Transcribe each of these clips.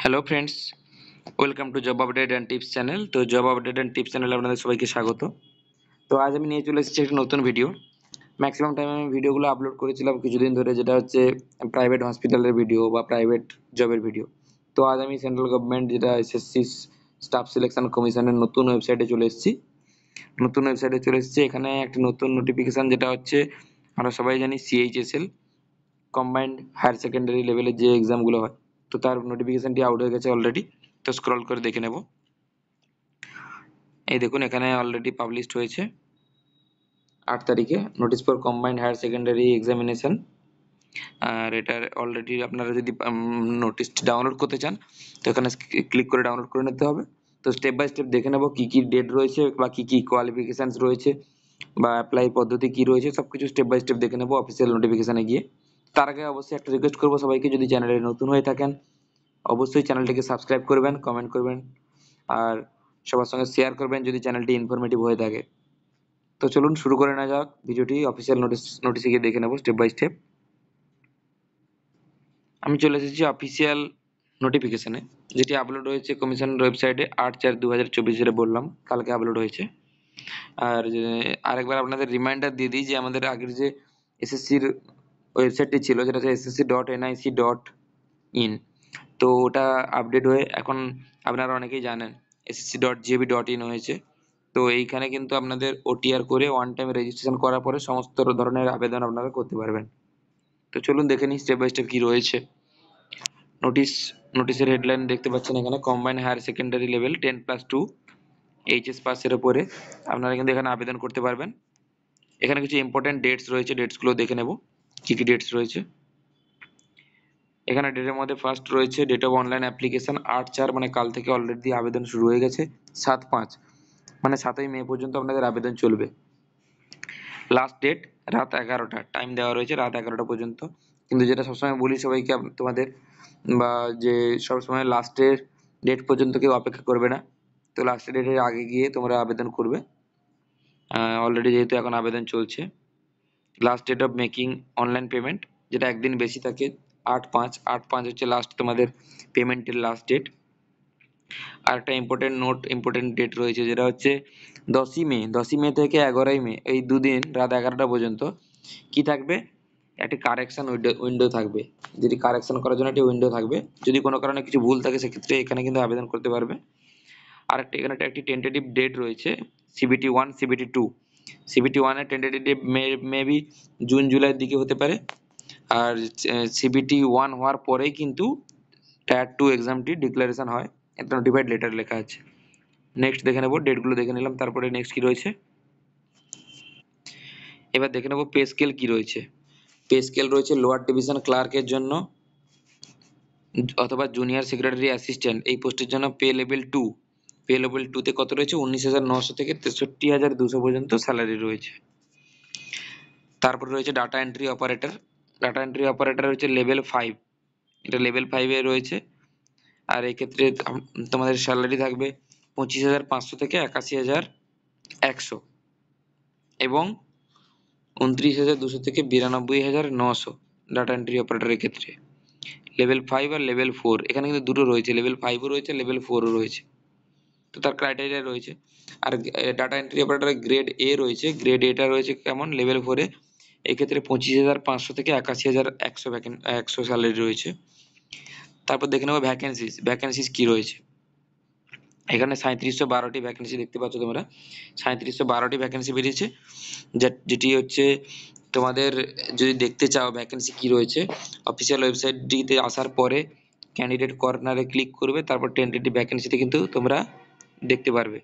Hello friends, welcome to job update and tips channel. তো job update and tips চ্যানেলে আপনাদের সবাইকে স্বাগত। তো আজ আমি নিয়ে চলে এসেছি একটা নতুন ভিডিও। ম্যাক্সিমাম টাইম আমি ভিডিওগুলো আপলোড করেছিলাম কিছুদিন ধরে, যেটা হচ্ছে প্রাইভেট হসপিটালের ভিডিও বা প্রাইভেট জবের ভিডিও। তো আজ আমি সেন্ট্রাল গভর্নমেন্ট যেটা এসএসসি স্টাফ সিলেকশন কমিশনের নতুন ওয়েবসাইটে চলে এসেছি। এখানে একটা নতুন নোটিফিকেশান, যেটা হচ্ছে আমরা সবাই জানি সিএইচএসএল কম্বাইন্ড হায়ার সেকেন্ডারি লেভেলের যে এক্সামগুলো হয়, তো তার নোটিফিকেশানটি আউট হয়ে গেছে অলরেডি। তো স্ক্রল করে দেখে নেব। এই দেখুন, এখানে অলরেডি পাবলিশড হয়েছে 8 তারিখে notice for combined higher secondary examination. আর এটার অলরেডি আপনারা যদি নোটিশটি ডাউনলোড করতে চান, তো এখানে ক্লিক করে ডাউনলোড করে নিতে হবে। তো স্টেপ বাই স্টেপ দেখে নেব কী কী ডেট রয়েছে বা কী কী কোয়ালিফিকেশানস রয়েছে বা অ্যাপ্লাই পদ্ধতি কী রয়েছে, সব কিছু স্টেপ বাই স্টেপ দেখে নেব অফিসিয়াল নোটিফিকেশানে গিয়ে। তার আগে অবশ্যই একটা রিকোয়েস্ট করবো সবাইকে, যদি চ্যানেলে নতুন হয়ে থাকেন অবশ্যই চ্যানেলটিকে সাবস্ক্রাইব করবেন, কমেন্ট করবেন আর সবার সঙ্গে শেয়ার করবেন যদি চ্যানেলটি ইনফরমেটিভ হয়ে থাকে। তো চলুন শুরু করে নেওয়া যাক ভিডিওটি। অফিসিয়াল নোটিশে গিয়ে দেখে নেব স্টেপ বাই স্টেপ। আমি চলে এসেছি অফিসিয়াল নোটিফিকেশানে, যেটি আপলোড হয়েছে কমিশনের ওয়েবসাইটে 8/4/2024 বললাম, কালকে আপলোড হয়েছে। আর আরেকবার আপনাদের রিমাইন্ডার দিয়ে দিই যে আমাদের আগের যে এসএসসির ওয়েবসাইটটি ছিল, যেটা হচ্ছে ssc.nic.in, তো ওটা আপডেট হয়ে এখন আপনারা অনেকেই জানেন ssc.gov.in হয়েছে। তো এইখানে কিন্তু আপনাদের ওটিআর করে ওয়ান টাইম রেজিস্ট্রেশন করার পরে সমস্ত ধরনের আবেদন আপনারা করতে পারবেন। তো চলুন দেখে নিই স্টেপ বাই স্টেপ কী রয়েছে। নোটিশের হেডলাইন দেখতে পাচ্ছেন এখানে, combined higher secondary level 10+2 HS পাসের ওপরে আপনারা কিন্তু এখানে আবেদন করতে পারবেন। এখানে কিছু ইম্পর্টেন্ট ডেটস রয়েছে, ডেটসগুলো দেখে নেব কী কী ডেটস রয়েছে। এখানে ডেটের মধ্যে ফার্স্ট রয়েছে ডেট অফ অনলাইন অ্যাপ্লিকেশন 8/4, মানে কাল থেকে অলরেডি আবেদন শুরু হয়ে গেছে। 7/5 মানে 7ই মে পর্যন্ত আপনাদের আবেদন চলবে। লাস্ট ডেট রাত 11টা, টাইম দেওয়া রয়েছে রাত 11টা পর্যন্ত। কিন্তু যেটা সবসময় বলি সবাইকে তোমাদের, বা যে সবসময় লাস্টের ডেট পর্যন্ত কেউ অপেক্ষা করবে না। তো লাস্টের ডেটের আগে গিয়ে তোমরা আবেদন করবে। অলরেডি যেহেতু এখন আবেদন চলছে। Last date of making online payment, যেটা একদিন বেশি থাকে, 8/5 হচ্ছে লাস্ট তোমাদের পেমেন্টের লাস্ট ডেট। আর একটা ইম্পর্টেন্ট ডেট রয়েছে, যেটা হচ্ছে 10ই মে থেকে 11ই মে, এই দুদিন রাত 11টা পর্যন্ত কি থাকবে, একটি কারেকশন উইন্ডো থাকবে। যেটি কারেকশন করার জন্য একটি উইন্ডো থাকবে। যদি কোনো কারণে কিছু ভুল থাকে সেক্ষেত্রে এখানে কিন্তু আবেদন করতে পারবে। আর এখানে একটি টেন্টেটিভ ডেট রয়েছে CBT 1 CBT 2। CBT 1 এর টেন্টেটিভ ডেট মেবি জুন জুলাইয়ের দিকে হতে পারে। আর CBT 1 হওয়ার পরেই কিন্তু টায়ার 2 এক্সামটি ডিক্লারেশন হয়, একটা নোটিফাইড লেটার লেখা আছে। নেক্সট দেখে নেব, ডেটগুলো দেখে নিলাম, তারপরে নেক্সট কি রয়েছে। এবার দেখে নেব পে স্কেল কি রয়েছে। পে স্কেল রয়েছে লোয়ার ডিভিশন ক্লার্কের জন্য অথবা জুনিয়র সেক্রেটারি অ্যাসিস্ট্যান্ট এই পোস্টের জন্য পে লেভেল 2তে কত রয়েছে, 19,900 থেকে 63,200 পর্যন্ত স্যালারি রয়েছে। তারপর রয়েছে ডাটা এন্ট্রি অপারেটর হচ্ছে লেভেল 5, এটা লেভেল 5-এ রয়েছে। আর এক্ষেত্রে তোমাদের স্যালারি থাকবে 25,500 থেকে 81,100 এবং 29,200 থেকে 92,900 ডাটা এন্ট্রি অপারেটরের ক্ষেত্রে। লেভেল 5 আর লেভেল 4 এখানে কিন্তু দুটো রয়েছে, লেভেল 5ও রয়েছে, লেভেল 4ও রয়েছে। তো তার ক্রাইটেরিয়া রয়েছে। আর ডাটা এন্ট্রি অপারেটরের গ্রেড এ রয়েছে, গ্রেড এটা রয়েছে কেমন, লেভেল 4-এ এক্ষেত্রে 25,500 থেকে 81,100 স্যালারি রয়েছে। তারপর দেখে নেবো ভ্যাকেন্সিস কি রয়েছে। এখানে 3712টি ভ্যাকেন্সি দেখতে পাচ্ছ তোমরা, 3712টি ভ্যাকেন্সি বেরিয়েছে। যেটি হচ্ছে তোমাদের, যদি দেখতে চাও ভ্যাকেন্সি কি রয়েছে, অফিসিয়াল ওয়েবসাইটটিতে আসার পরে ক্যান্ডিডেট কর্নারে ক্লিক করবে, তারপর টেন্টেটিভ ভ্যাকেন্সিতে কিন্তু তোমরা দেখতে পারবে।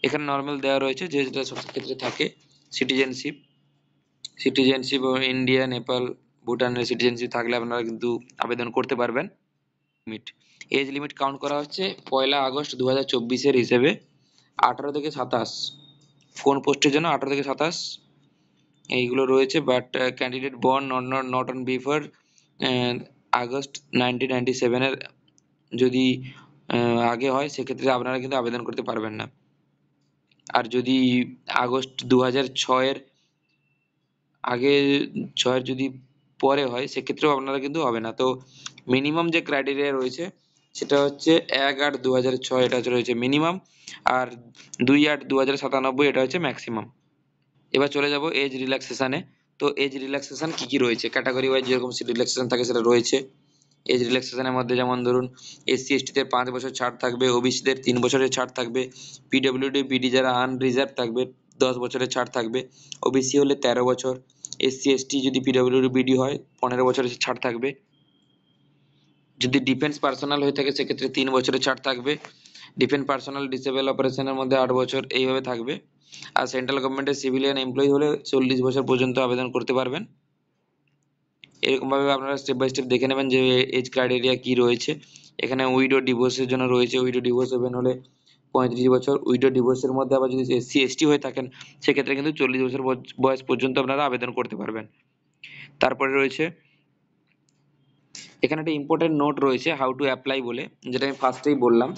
এখানে নর্মাল দেওয়া রয়েছে, যেটা সব ক্ষেত্রে থাকে। সিটিজেনশিপ ইন্ডিয়া, নেপাল, ভুটানের সিটিজেনশিপ থাকলে আপনারা কিন্তু আবেদন করতে পারবেন। এজ লিমিট কাউন্ট করা হচ্ছে 1 আগস্ট 2024-এর হিসেবে 18 থেকে 27। কোন পোস্টের জন্য 18 থেকে 27 এইগুলো রয়েছে। But candidate born not on before August 1997-এর যদি আগে হয় সেক্ষেত্রে আপনারা কিন্তু আবেদন করতে পারবেন না। আর যদি আগস্ট 2006-এর আগে যদি পরে হয় সেক্ষেত্রেও আপনারা কিন্তু হবে না। তো মিনিমাম যে ক্রাইটেরিয়া রয়েছে সেটা হচ্ছে 1/8/2006 এটা হচ্ছে রয়েছে মিনিমাম, আর 2/8/2097 এটা হচ্ছে ম্যাক্সিমাম। এবার চলে যাব এজ রিল্যাক্সেশনে। তো এজ রিল্যাক্সেশন কি কি রয়েছে, ক্যাটাগরি ওয়াইজ যেরকম রিল্যাক্সেশন থাকে সেটা রয়েছে। এজ রিল্যাক্সেশনের মধ্যে যেমন ধরুন এসসি এসটিদের 5 বছর ছাড় থাকবে, ওবিসিদের 3 বছরের ছাড় থাকবে, পিডব্লিউডি বিডি যারা আনরিজার্ভ থাকবে 10 বছরের ছাড় থাকবে, ওবিসি হলে 13 বছর, এসসি এসটি যদি পিডব্লিউডি বিডি হয় 15 বছরের ছাড় থাকবে, যদি ডিফেন্স পার্সোনাল হয়ে থাকে সেক্ষেত্রে 3 বছরের ছাড় থাকবে, ডিফেন্স পার্সোনাল ডিসেবল অপারেশনের মধ্যে 8 বছর, এইভাবে থাকবে। আর সেন্ট্রাল গভর্নমেন্টের সিভিলিয়ান এমপ্লয়ি হলে 40 বছর পর্যন্ত আবেদন করতে পারবেন। এরকমভাবে আপনারা স্টেপ বাই স্টেপ দেখে নেবেন যে এজ ক্রাইটেরিয়া কি রয়েছে। এখানে উইডো ডিভোর্সের জন্য রয়েছে, উইডো ডিভোর্স হবেন হলে 35 বছর, উইডো ডিভোর্সের মধ্যে আবার যদি এসসি এসটি হয়ে থাকেন সেক্ষেত্রে কিন্তু 40 বছর বয়স পর্যন্ত আপনারা আবেদন করতে পারবেন। তারপরে রয়েছে এখানে একটা ইম্পর্টেন্ট নোট রয়েছে হাউ টু অ্যাপ্লাই বলে, যেটা আমি ফার্স্টেই বললাম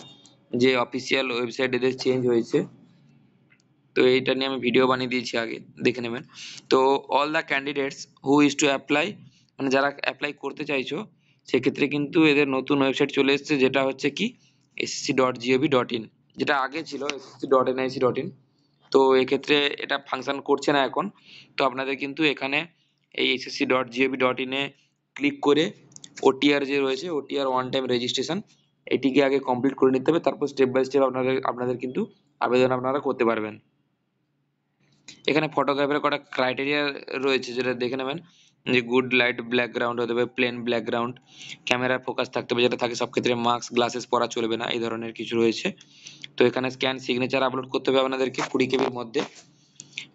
যে অফিসিয়াল ওয়েবসাইট এদের চেঞ্জ হয়েছে। তো এইটা নিয়ে আমি ভিডিও বানিয়ে দিয়েছি, আগে দেখে নেবেন। তো all the candidates who is to apply, মানে যারা অ্যাপ্লাই করতে চাইছো সেক্ষেত্রে কিন্তু এদের নতুন ওয়েবসাইট চলে এসেছে, যেটা হচ্ছে কি ssc.gov.in, যেটা আগে ছিল ssc.nic.in। তো এক্ষেত্রে এটা ফাংশন করছে না এখন। তো আপনাদের কিন্তু এখানে এই ssc.gov.in এ ক্লিক করে ওটিআর যে রয়েছে ওটিআর ওয়ান টাইম রেজিস্ট্রেশন এটিকে আগে কমপ্লিট করে নিতে হবে, তারপর স্টেপ বাই স্টেপ আপনাদের কিন্তু আবেদন আপনারা করতে পারবেন। এখানে ফটোগ্রাফের কটা ক্রাইটেরিয়া রয়েছে যেটা দেখে নেবেন, যে গুড লাইট ব্যাকগ্রাউন্ড হতে হবে, প্লেন ব্যাকগ্রাউন্ড, ক্যামেরা ফোকাস থাকতে হবে, যেটা থাকে সব ক্ষেত্রে মাস্ক গ্লাসেস পরা চলবে না, এই ধরনের কিছু রয়েছে। তো এখানে স্ক্যান সিগনেচার আপলোড করতে হবে আপনাদেরকে 20 কেবির মধ্যে।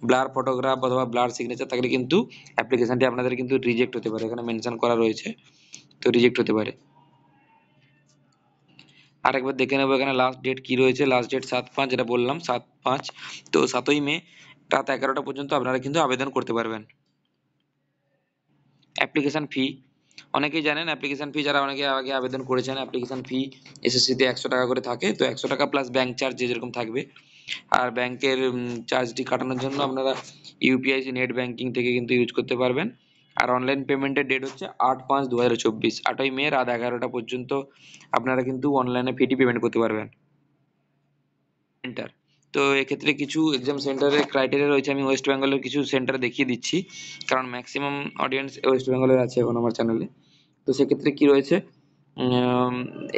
ব্লার ফটোগ্রাফ অথবা ব্লার সিগনেচার থাকলে কিন্তু অ্যাপ্লিকেশনটি আপনাদের কিন্তু রিজেক্ট হতে পারে, এখানে মেনশন করা রয়েছে, তো রিজেক্ট হতে পারে। আরেকবার দেখে নেবো এখানে লাস্ট ডেট কি রয়েছে, লাস্ট ডেট 7/5, যেটা বললাম 7/5। তো 7ই মে রাত 11টা পর্যন্ত আপনারা কিন্তু আবেদন করতে পারবেন। অ্যাপ্লিকেশন ফি, অনেকেই জানেন অ্যাপ্লিকেশন ফি, যারা অনেকে আগে আবেদন করেছেন অ্যাপ্লিকেশন ফি এসএসসিতে 100 টাকা করে থাকে। তো 100 টাকা প্লাস ব্যাংক চার্জ যেরকম থাকবে। আর ব্যাংকের চার্জটি কাটানোর জন্য আপনারা ইউপিআই নেট ব্যাংকিং থেকে কিন্তু ইউজ করতে পারবেন। আর অনলাইন পেমেন্টের ডেট হচ্ছে 8/5/2024, 8ই মে রাত 11টা পর্যন্ত আপনারা কিন্তু অনলাইনে ফিটি পেমেন্ট করতে পারবেন। সেন্টার, তো এক্ষেত্রে কিছু এক্সাম সেন্টারের ক্রাইটেরিয়া রয়েছে, আমি ওয়েস্ট বেঙ্গলের কিছু সেন্টার দেখিয়ে দিচ্ছি, কারণ ম্যাক্সিমাম অডিয়েন্স ওয়েস্ট বেঙ্গলের আছে এখন আমার চ্যানেলে। তো সেক্ষেত্রে কি রয়েছে,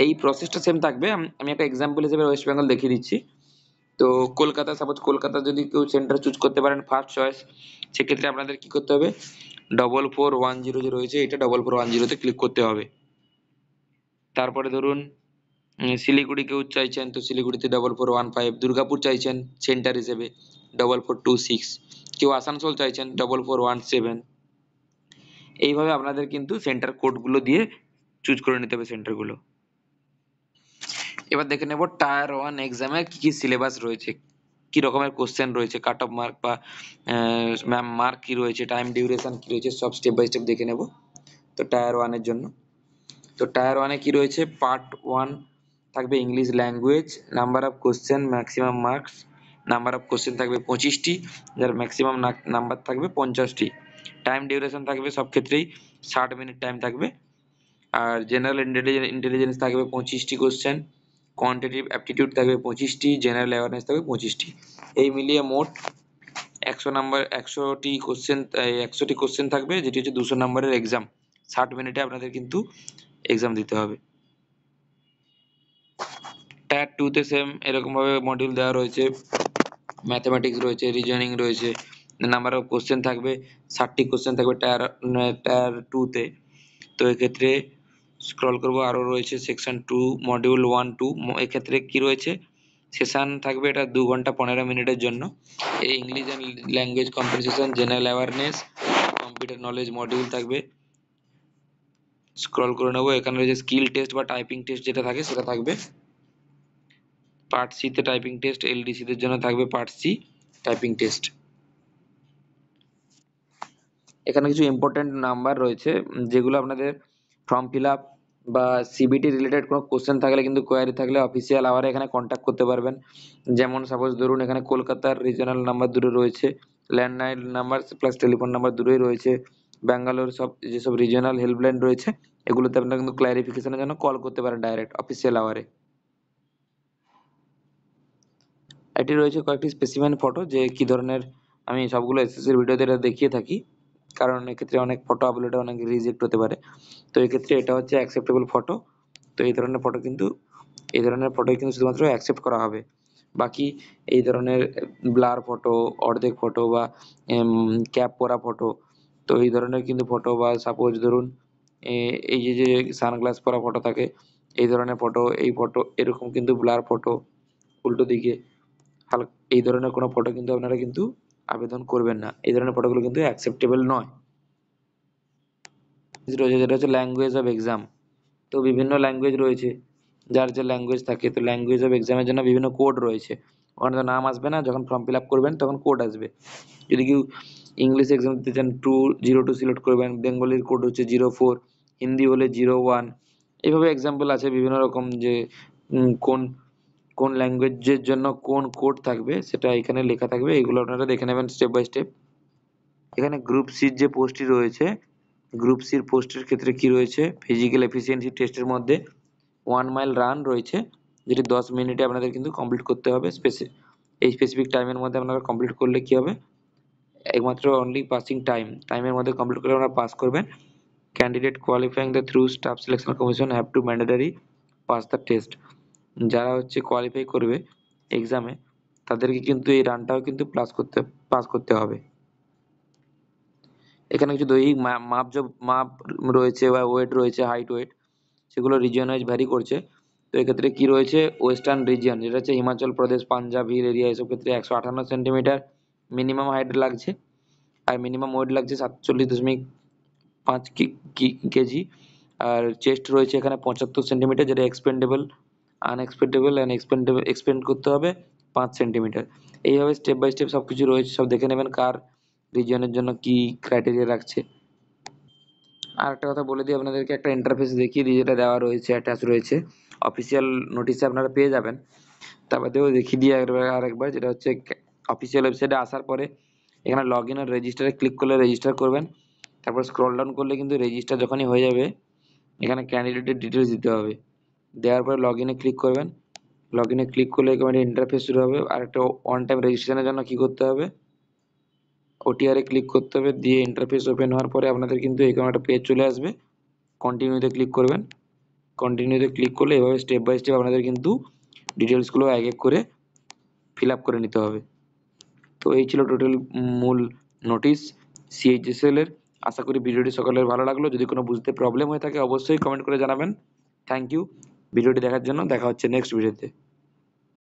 এই প্রসেসটা সেম থাকবে। আমি একটা এক্সাম্পল হিসেবে ওয়েস্ট বেঙ্গল দেখিয়ে দিচ্ছি। তো কলকাতা, সাপোজ কলকাতা যদি কেউ সেন্টার চুজ করতে পারেন ফার্স্ট চয়েস, সেক্ষেত্রে আপনাদের কি করতে হবে, 4410 যে রয়েছে এটা 4410-তে ক্লিক করতে হবে। তারপরে ধরুন শিলিগুড়ি কেউ চাইছেন, তো শিলিগুড়িতে 4415, দুর্গাপুর চাইছেন সেন্টার হিসেবে 4426, কেউ আসানসোল চাইছেন 4417। এইভাবে আপনাদের কিন্তু সেন্টার কোডগুলো দিয়ে চুজ করে নিতে হবে সেন্টারগুলো। এবার দেখে নেব টায়ার 1 এক্সামের কি কি সিলেবাস রয়েছে, কি রকমের কোশ্চেন রয়েছে, কাট অফ মার্ক বা মার্ক কি রয়েছে, টাইম ডিউরেশন কি রয়েছে, সব স্টেপ বাই স্টেপ দেখে নেব। তো টায়ার 1 এর জন্য, তো টায়ার 1 এ কি রয়েছে, পার্ট 1 থাকবে English language, number of question, maximum marks, number of question থাকবে 25টি, যার ম্যাক্সিমাম নাম্বার থাকবে 50টি, টাইম ডিউরেশন থাকবে সব ক্ষেত্রেই 60 মিনিট টাইম থাকবে। আর জেনারেল ইন্টেলিজেন্স থাকবে 25টি কোশ্চেন, কোয়ান্টিটিভ অ্যাপটিটিউড থাকবে 25টি, জেনারেল অ্যাওয়ারনেস থাকবে 25টি। এই মিলিয়ে মোট 100টি কোশ্চেন থাকবে, যেটি হচ্ছে 200 নম্বরের এক্সাম। 60 মিনিটে আপনাদের কিন্তু এক্সাম দিতে হবে। টায়ার 2 তে সেম এরকম ভাবে মডিউল দেওয়া রয়েছে, ম্যাথমেটিক্স রয়েছে, রিজনিং রয়েছে, নাম্বার অফ কোশ্চেন থাকবে 60টি কোশ্চেন থাকবে টায়ার 2 তে। তো এক্ষেত্রে স্ক্রল করব, আরো রয়েছে সেকশন 2 মডিউল 1-2, এক্ষেত্রে কি রয়েছে, সেশন থাকবে এটা 2 ঘন্টা 15 মিনিটের জন্য। এই English and language comprehension, general awareness, computer knowledge module থাকবে। স্ক্রল করে নেবো, এখানে রয়েছে স্কিল টেস্ট বা টাইপিং টেস্ট যেটা থাকে সেটা থাকবে। পার্ট সি তে টাইপিং টেস্ট, এলডিসি দের জন্য থাকবে পার্ট সি টাইপিং টেস্ট। এখানে কিছু ইম্পর্টেন্ট নাম্বার রয়েছে যেগুলো আপনাদের ফর্ম ফিল আপ বা সিবিটি রিলেটেড কোনো কোশ্চেন থাকলে কিন্তু কোয়ারি থাকলে অফিসিয়াল আওয়ারে এখানে কন্ট্যাক্ট করতে পারবেন। যেমন সাপোজ ধরুন এখানে কলকাতার রিজনাল নাম্বার দুটো রয়েছে, landline number plus telephone number দুটোই রয়েছে, ব্যাঙ্গালোর সব যেসব রিজিওনাল হেল্পলাইন রয়েছে এগুলোতে আপনারা কিন্তু ক্লারিফিকেশনের জন্য কল করতে পারেন ডাইরেক্ট অফিসিয়াল আওয়ারে। এটি রয়েছে কয়েকটি স্পেসিমেন ফটো, যে কি ধরনের, আমি সবগুলো এসএসসির ভিডিওতে এটা দেখিয়ে থাকি, কারণ এক্ষেত্রে অনেক ফটো আপলোডে অনেক রিজেক্ট হতে পারে। তো এক্ষেত্রে এটা হচ্ছে অ্যাকসেপ্টেবল ফটো। তো এই ধরনের ফটো কিন্তু শুধুমাত্র অ্যাকসেপ্ট করা হবে। বাকি এই ধরনের ব্লার ফটো, অর্ধেক ফটো বা ক্যাপ পরা ফটো, তো এই ধরনের কিন্তু ফটো, বা সাপোজ ধরুন এই যে সানগ্লাস পরা ফটো থাকে, এই ধরনের ফটো, এই ফটো এরকম কিন্তু ব্লার ফটো, উল্টো দিকে হালকা, এই ধরনের কোনো ফটো কিন্তু আপনারা কিন্তু আবেদন করবেন না। এই ধরনের ফটোগুলো কিন্তু অ্যাকসেপ্টেবল নয়। রয়েছে যেটা হচ্ছে ল্যাঙ্গুয়েজ অফ এক্সাম। তো বিভিন্ন ল্যাঙ্গুয়েজ রয়েছে, যার যে ল্যাঙ্গুয়েজ থাকে, তো ল্যাঙ্গুয়েজ অফ এক্সামের জন্য বিভিন্ন কোড রয়েছে। ওখানে তো নাম আসবে না, যখন ফর্ম ফিল আপ করবেন তখন কোড আসবে। যদি কেউ ইংলিশ এক্সাম দিতে চান 202 সিলেক্ট করবেন, বেঙ্গলির কোড হচ্ছে 04, হিন্দি হলে 01। এইভাবে এক্সাম্পল আছে বিভিন্ন রকম, যে কোন কোন ল্যাঙ্গুয়েজের জন্য কোন কোড থাকবে সেটা এখানে লেখা থাকবে। এগুলো আপনারা দেখে নেবেন স্টেপ বাই স্টেপ। এখানে গ্রুপ সির যে পোস্টটি রয়েছে, গ্রুপ সির পোস্টের ক্ষেত্রে কি রয়েছে, ফিজিক্যাল এফিসিয়েন্সি টেস্টের মধ্যে 1 মাইল রান রয়েছে, যেটি 10 মিনিটে আপনাদের কিন্তু কমপ্লিট করতে হবে। এই স্পেসিফিক টাইমের মধ্যে আপনারা কমপ্লিট করলে কি হবে, একমাত্র অনলি পাসিং টাইমের মধ্যে কমপ্লিট করে আপনারা পাস করবেন। Candidate qualifying the through staff selection commission have to mandatory pass the test. যারা হচ্ছে কোয়ালিফাই করবে এক্সামে, তাদেরকে কিন্তু এই রানটাও কিন্তু পাস করতে হবে। এখানে কিছু দৈহিক মাপ রয়েছে, বা ওয়েট রয়েছে, হাইট ওয়েট, সেগুলো রিজিয়ন ওয়াইজ ভ্যারি করছে। তো এক্ষেত্রে কি রয়েছে, ওয়েস্টার্ন রিজিয়ন যেটা হচ্ছে হিমাচল প্রদেশ, পাঞ্জাব, হিল এরিয়া, এসব ক্ষেত্রে 158 সেন্টিমিটার মিনিমাম হাইট লাগছে, আর মিনিমাম ওয়েট লাগছে 47.5 কেজি। আর চেস্ট রয়েছে এখানে 75 সেন্টিমিটার, যেটা এক্সপেন্ডেবল, আনএক্সপেন্ডেবল অ্যান্ড এক্সপেন্ড করতে হবে 5 সেন্টিমিটার। এইভাবে স্টেপ বাই স্টেপ সব কিছু রয়েছে, সব দেখে নেবেন কার রিজিয়নের জন্য কি ক্রাইটেরিয়া রাখছে। আর একটা কথা বলে দিই আপনাদেরকে, একটা ইন্টারফেস দেখিয়ে দিই, যেটা দেওয়া রয়েছে, অ্যাটাচ রয়েছে, অফিসিয়াল নোটিশে আপনারা পেয়ে যাবেন। তার বাদেও দেখিয়ে দিই আরেকবার, যেটা হচ্ছে অফিসিয়াল ওয়েবসাইটে আসার পরে এখানে লগ ইন আর রেজিস্টারে ক্লিক করলে রেজিস্টার করবেন। তারপর স্ক্রল ডাউন করলে কিন্তু রেজিস্টার যখনই হয়ে যাবে, এখানে ক্যান্ডিডেটের ডিটেলস দিতে হবে। দেওয়ার পরে লগ ইনে ক্লিক করবেন। লগ ইনে ক্লিক করলে একেবারে ইন্টারফেস শুরু হবে। আর একটা ওয়ান টাইম রেজিস্ট্রেশনের জন্য কি করতে হবে, ওটিআরে ক্লিক করতে হবে। দিয়ে ইন্টারফেস ওপেন হওয়ার পরে আপনাদের কিন্তু এরকম একটা পেজ চলে আসবে। কন্টিনিউতে ক্লিক করবেন। কন্টিনিউতে ক্লিক করলে এভাবে স্টেপ বাই স্টেপ আপনাদের কিন্তু ডিটেলসগুলো এক এক করে ফিল আপ করে নিতে হবে। তো এই ছিল টোটাল মূল নোটিশ সিএইচএসএল এর। আশা করি ভিডিওটি সকলের ভালো লাগলো। যদি কোনো বুঝতে প্রবলেম হয়ে থাকে অবশ্যই কমেন্ট করে জানাবেন। থ্যাংক ইউ ভিডিওটি দেখার জন্য। দেখা হচ্ছে নেক্সট ভিডিওতে।